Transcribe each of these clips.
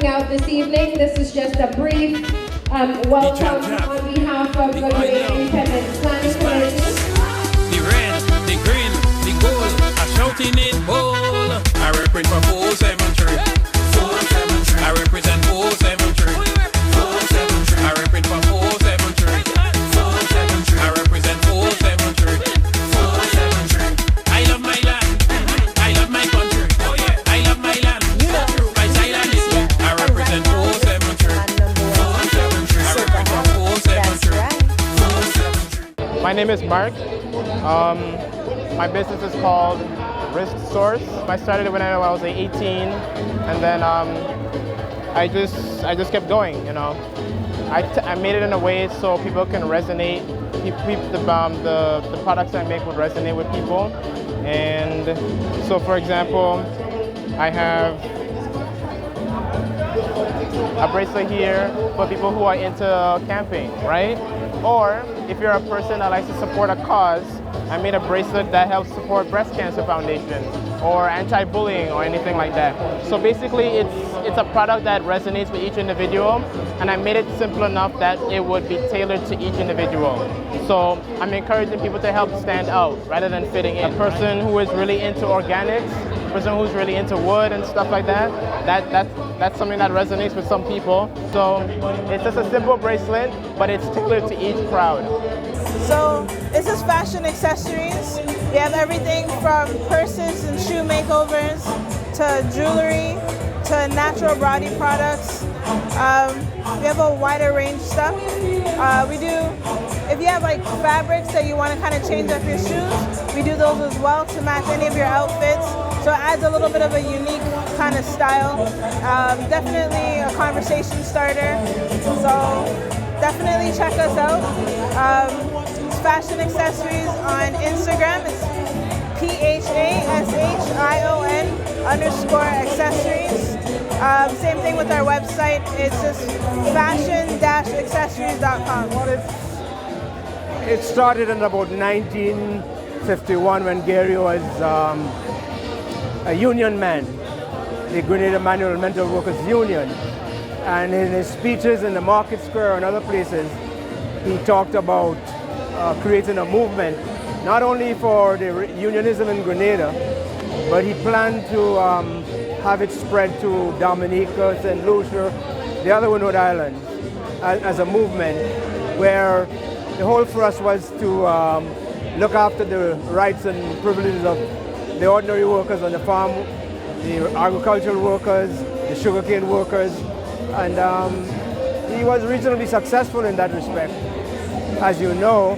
coming out this evening. This is just a brief welcome on behalf of the Grenadian Independence Planning Committee. The red, the green, the gold, are shouting in bold. I represent 473. 473. I represent 473. 473. I represent 473. 473. I represent 473. 473. I love my land. I love my country. Oh yeah, I love my land. My Thailand is good. I represent 473. 473. I represent 473. My name is Mark. My business is called Risk Source. I started it when I was 18, and then I just kept going. You know, I made it in a way so people can resonate. The products I make would resonate with people, and so for example, I have a bracelet here for people who are into camping, right? Or if you're a person that likes to support a cause, I made a bracelet that helps support Breast Cancer Foundation or anti-bullying or anything like that. So basically it's a product that resonates with each individual, and I made it simple enough that it would be tailored to each individual. So I'm encouraging people to help stand out rather than fitting in. A person who is really into organics, a person who's really into wood and stuff like that, that's something that resonates with some people. So it's just a simple bracelet, but it's tailored to each crowd. So this is fashion accessories. We have everything from purses and shoe makeovers to jewelry to natural body products. We have a wider range stuff. We do, if you have like fabrics that you want to kind of change up your shoes, we do those as well to match any of your outfits. So it adds a little bit of a unique kind of style. Definitely a conversation starter. So definitely check us out. It's Fashion Accessories on Instagram. It's PHASHION_accessories. Same thing with our website. It's just fashion-accessories.com. It started in about 1951 when Gary was a union man, the Grenada Manual and Mental Workers Union. And in his speeches in the Market Square and other places, he talked about creating a movement, not only for the unionism in Grenada, but he planned to have it spread to Dominica, St. Lucia, the other Windward Islands, as a movement where the whole thrust was to look after the rights and privileges of the ordinary workers on the farm, the agricultural workers, the sugarcane workers, and he was reasonably successful in that respect. As you know,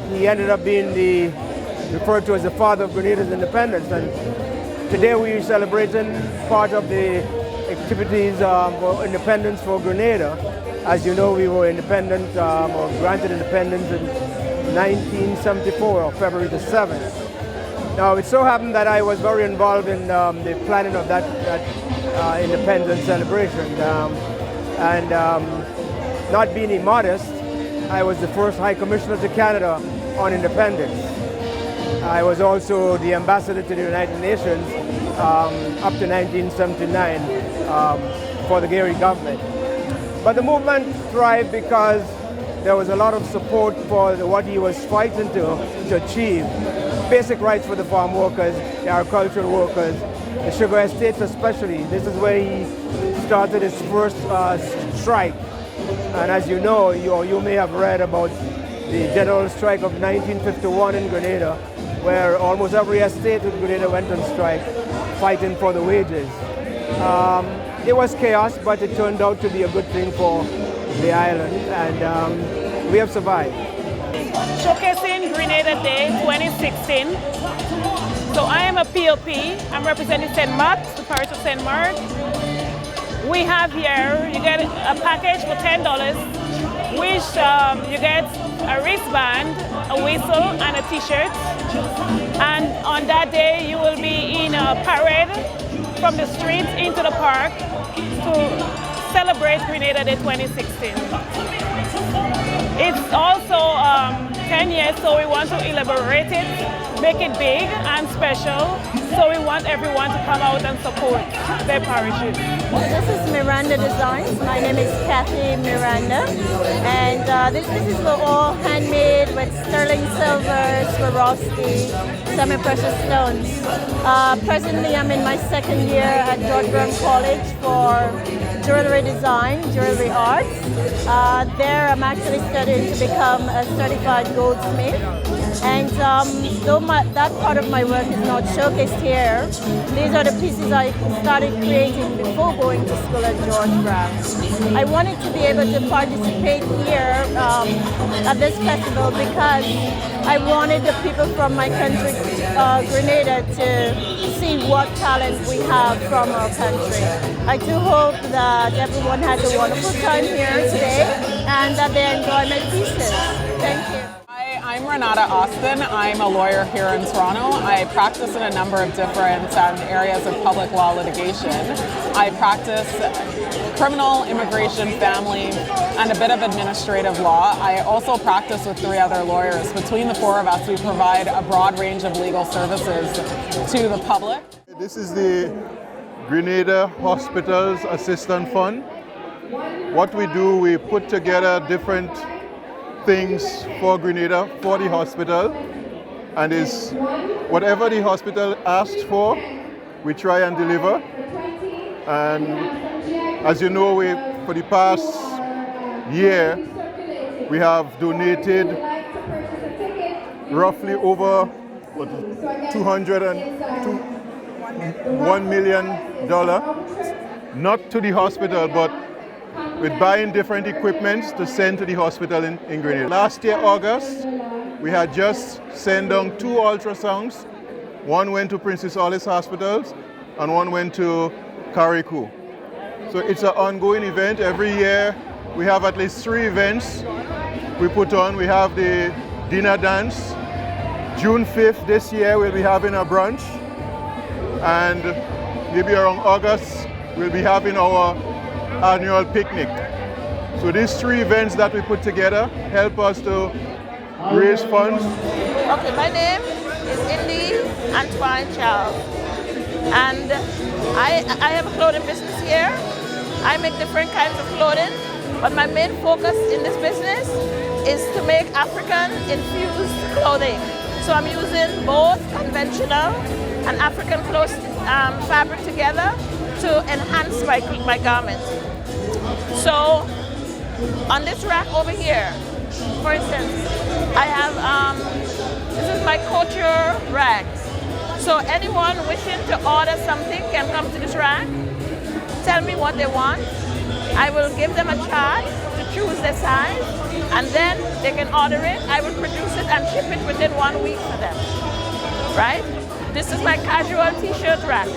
he ended up being referred to as the father of Grenada's independence, and today we are celebrating part of the activities for independence for Grenada. As you know, we were independent or granted independence in 1974, or February the 7th. Now, it so happened that I was very involved in the planning of that independence celebration. Not being immodest, I was the first High Commissioner to Canada on independence. I was also the ambassador to the United Nations up to 1979 for the Gary government. But the movement thrived because there was a lot of support for what he was fighting to achieve. Basic rights for the farm workers, the agricultural workers, the sugar estates especially. This is where he started his first strike. And as you know, you may have read about the general strike of 1951 in Grenada, where almost every estate in Grenada went on strike, fighting for the wages. It was chaos, but it turned out to be a good thing for the island, and we have survived. Showcasing Grenada Day 2016. So I am a POP. I'm representing St. Mark's, the parish of St. Mark. We have here, you get a package for $10, which you get a wristband, a whistle, and a t-shirt. And on that day, you will be in a parade from the streets into the park to celebrate Grenada Day 2016. It's also 10 years, so we want to elaborate it make it big and special. So we want everyone to come out and support their parishes. This is Miranda Designs. My name is Kathy Miranda. And these pieces were all handmade with sterling silver, Swarovski, semi-precious stones. Presently, I'm in my second year at George Brown College for jewelry design, jewelry arts. There, I'm actually studying to become a certified goldsmith. And though that part of my work is not showcased here, these are the pieces I started creating before going to school at George Brown. I wanted to be able to participate here at this festival because I wanted the people from my country, Grenada, to see what talent we have from our country. I do hope that everyone has a wonderful time here today and that they enjoy my pieces. Thank you. Hi, I'm Renata Austin. I'm a lawyer here in Toronto. I practice in a number of different areas of public law litigation. I practice criminal, immigration, family, and a bit of administrative law. I also practice with 3 other lawyers. Between the 4 of us, we provide a broad range of legal services to the public. This is the Grenada Hospitals Assistance Fund. What we do, we put together different things for Grenada, for the hospital, and is whatever the hospital asks for, we try and deliver. And as you know, for the past year, we have donated roughly over $1 million, not to the hospital, but with buying different equipments to send to the hospital in Grenada. Last year, August, we had just sent down 2 ultrasounds. One went to Princess Alice Hospitals and one went to Carriacou. So it's an ongoing event. Every year we have at least 3 events we put on. We have the dinner dance. June 5th this year we'll be having a brunch. And maybe around August we'll be having our annual picnic. So these 3 events that we put together help us to raise funds. Okay, my name is Indy Antoine Charles, and I have a clothing business here. I make different kinds of clothing, but my main focus in this business is to make African infused clothing. So I'm using both conventional and African fabric together to enhance my garments. So on this rack over here, for instance, I have, this is my couture rack. So anyone wishing to order something can come to this rack, tell me what they want. I will give them a chart to choose their size, and then they can order it. I will produce it and ship it within 1 week for them, right? This is my casual t-shirt rack.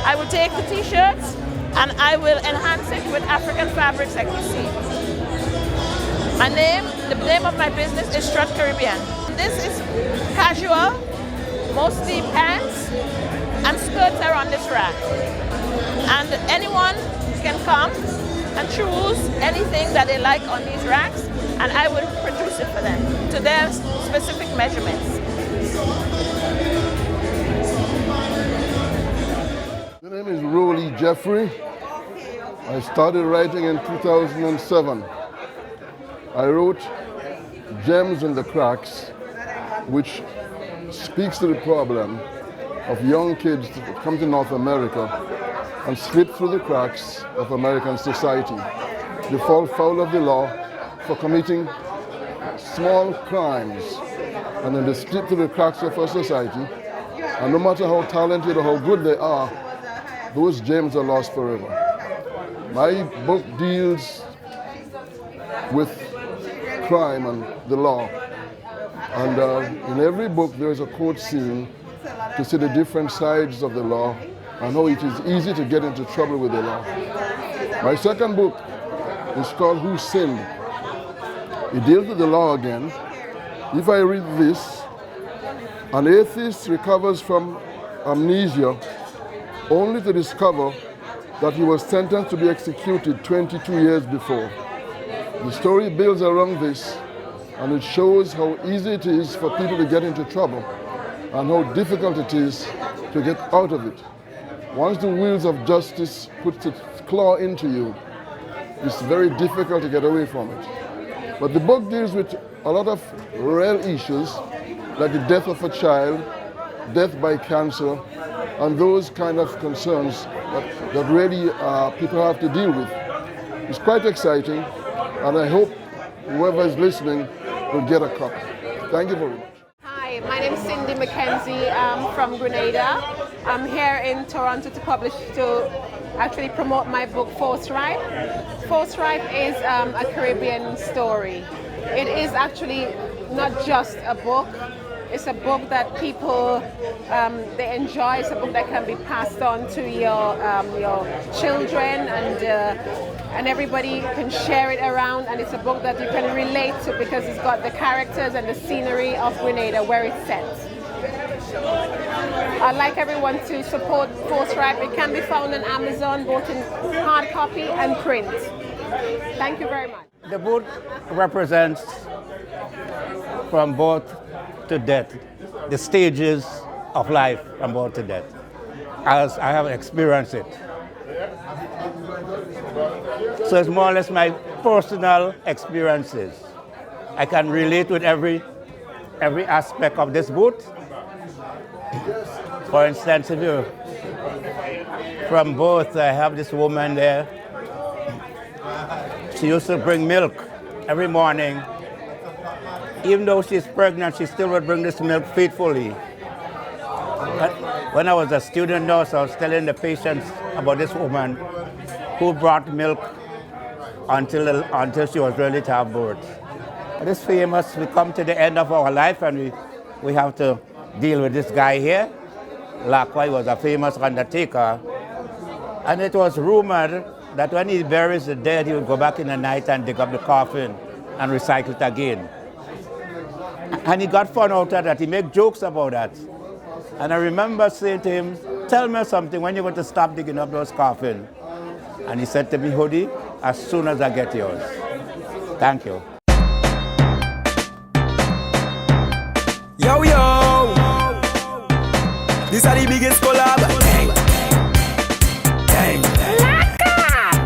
I will take the t-shirts and I will enhance it with African fabrics like you see. The name of my business is Strut Caribbean. This is casual, mostly pants and skirts are on this rack. And anyone can come and choose anything that they like on these racks, and I will produce it for them to their specific measurements. My name is Rowley Jeffrey. I started writing in 2007. I wrote Gems in the Cracks, which speaks to the problem of young kids that come to North America and slip through the cracks of American society. They fall foul of the law for committing small crimes, and then they slip through the cracks of our society, and no matter how talented or how good they are, those gems are lost forever. My book deals with crime and the law. And in every book there is a court scene to see the different sides of the law and how it is easy to get into trouble with the law. My second book is called Who Sinned? It deals with the law again. If I read this, an atheist recovers from amnesia only to discover that he was sentenced to be executed 22 years before. The story builds around this, and it shows how easy it is for people to get into trouble and how difficult it is to get out of it. Once the wheels of justice puts its claw into you, it's very difficult to get away from it. But the book deals with a lot of real issues, like the death of a child, death by cancer, and those kind of concerns that really people have to deal with. It's quite exciting, and I hope whoever is listening will get a copy. Thank you very much. Hi, my name is Cindy Mackenzie. I'm from Grenada. I'm here in Toronto to actually promote my book, Forthright. Forthright is a Caribbean story. It is actually not just a book. It's a book that people they enjoy. It's a book that can be passed on to your children, and everybody can share it around. And it's a book that you can relate to because it's got the characters and the scenery of Grenada where it's set. I'd like everyone to support Forthright. It can be found on Amazon, both in hard copy and print. Thank you very much. The book represents from birth to death, the stages of life from birth to death, as I have experienced it. So it's more or less my personal experiences. I can relate with every aspect of this book. For instance, if you from birth, I have this woman there. She used to bring milk every morning. Even though she's pregnant, she still would bring this milk faithfully. When I was a student nurse, I was telling the patients about this woman who brought milk until she was ready to have birth. This famous, we come to the end of our life and we have to deal with this guy here. Lacroix was a famous undertaker. And it was rumored that when he buries the dead, he would go back in the night and dig up the coffin and recycle it again. And he got found out that he made jokes about that. And I remember saying to him, tell me something, when you're going to stop digging up those coffins? And he said to me, Hoodie, as soon as I get yours. Thank you. Yo, yo! This is the biggest collab. Dang. Dang.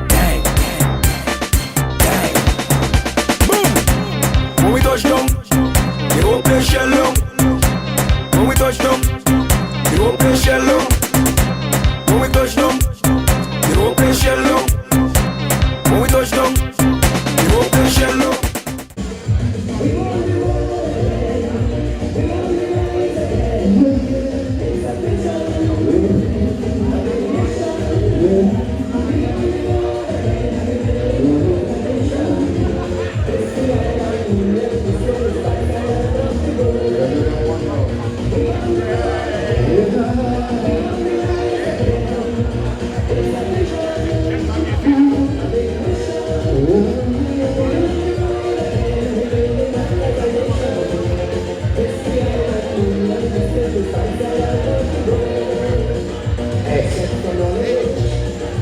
Dang. Dang. Boom! When we touch down, they won't play shell long. When we touch down, they won't play shell long. When we touch down, they won't play shell long. When we touch down, they won't play shell long.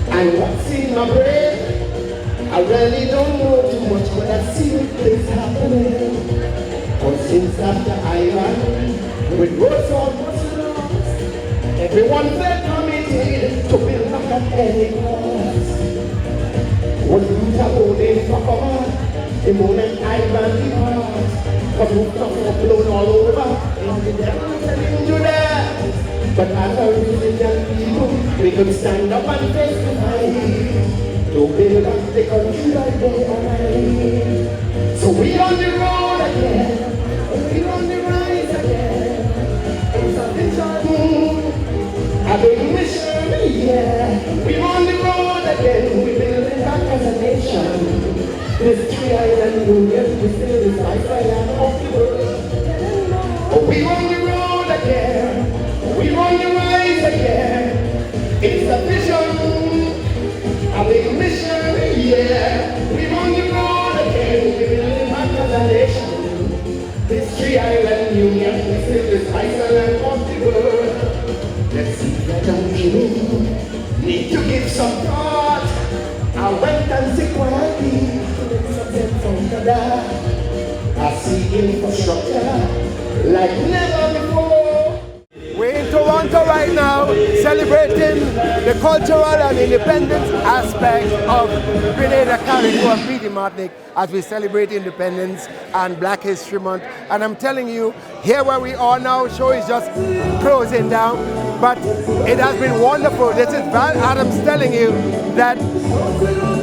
And what's in my brain, I really don't know too much, but I see things happening. But since after Iran, with roads all lost, everyone felt committed to build up at any cost. What you have holding for cover, the moment Iran departs, because rooftops were blown all over, and the devil telling you that. But as a religion people, we could stand up and face the fight to build up the country like they are mine. So we on the road again, we on the rise again. It's a vision, a big mission, yeah. We on the road again, we building back as a nation. This 3-island union, we still this lifestyle of the world. Oh, we on the road again. We want to rise again. It's a vision, a big mission, yeah. We want to roll again. We will live back as a nation. This 3-island union is still this island of the world. Let's see that I'm need to give some thought. I went and sick quietly to make some sense from Canada. I see infrastructure like never before. celebrating the cultural and independence aspect of Grenada, Carriacou, and Petite Martinique as we celebrate independence and Black History Month. And I'm telling you, here where we are now, show is just closing down, but it has been wonderful. This is Val Adams telling you that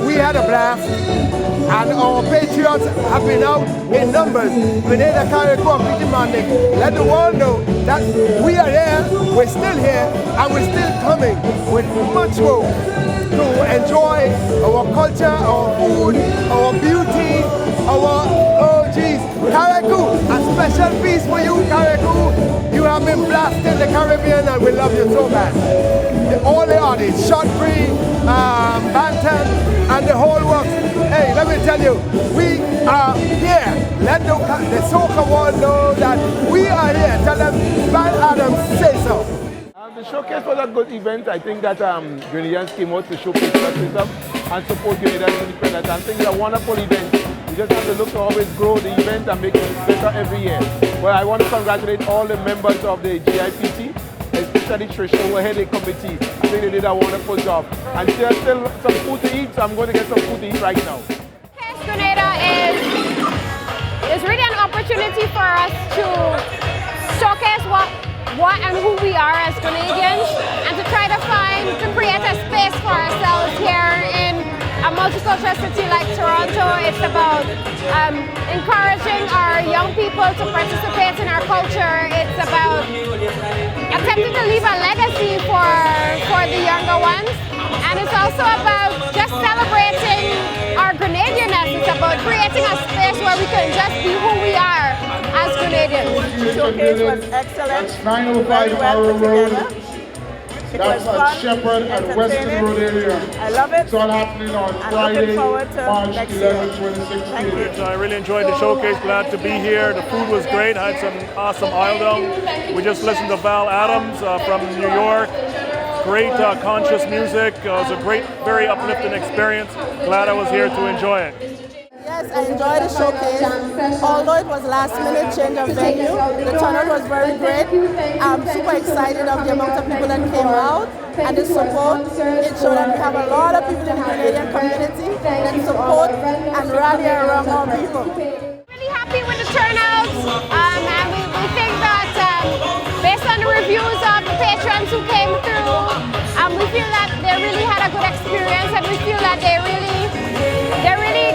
we had a blast, and our patriots have been out in numbers. Grenada, Carriacou, and Petite Martinique. Let the world know that we are here, we're still here, and we're still coming with much more to enjoy our culture, our food, our beauty, our, oh geez, Carriacou, a special piece for you, Carriacou. You have been blasting the Caribbean and we love you so bad. All the artists, Shot Free, Bantam, and the whole works. Hey, let me tell you, we are here. Let the soca world know that we are here. Tell them, Val Adams, say so. The showcase was a good event. I think that Grenadians came out to showcase patriotism and support Grenadians independence. I think it's a wonderful event. We just have to look to always grow the event and make it better every year. Well, I want to congratulate all the members of the GIPC, especially Trisha, who head the committee. I think they did a wonderful job. And there's still some food to eat, so I'm going to get some food to eat right now. Grenada is really an opportunity for us to showcase what and who we are as Grenadians, and to try to create a space for ourselves here in a multicultural city like Toronto. It's about encouraging our young people to participate in our culture. It's about attempting to leave a legacy for the younger ones. And it's also about just celebrating our Grenadianness. It's about creating a space where we can just be who we are as Grenadians. The showcase was excellent. 905 Arrow Road. That's at Shepherd and Western Road area. I love it. It's all happening on Friday, March 11, 2016. So I really enjoyed the showcase. Glad to be here. The food was great. I had some awesome Isle. We just listened to Val Adams from New York. Great conscious music. It was a great, very uplifting experience. Glad I was here to enjoy it. Yes, I enjoyed the showcase. Although it was last minute change of venue, the turnout was very great. I'm super excited of the amount of people that came out and the support. It showed that we have a lot of people in the Grenadian community that support and rally around our people. Really happy with the turnout, and we think that based on the reviews of the patrons who came through, we feel that they really had a good experience, and we feel that they really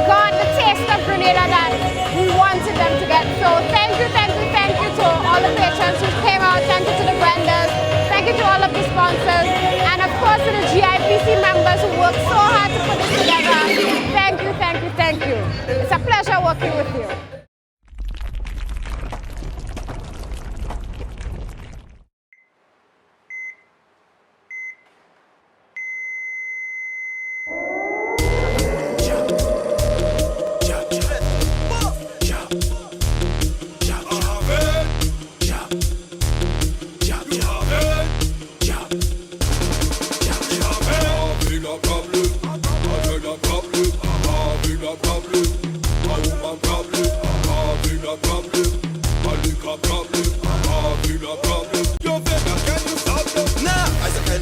got the taste of Grenada that we wanted them to get. So thank you to all the patrons who came out. Thank you to the vendors. Thank you to all of the sponsors. And of course to the GIPC members who worked so hard to put this together. Thank you. It's a pleasure working with you.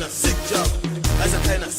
Sick job, as a kind of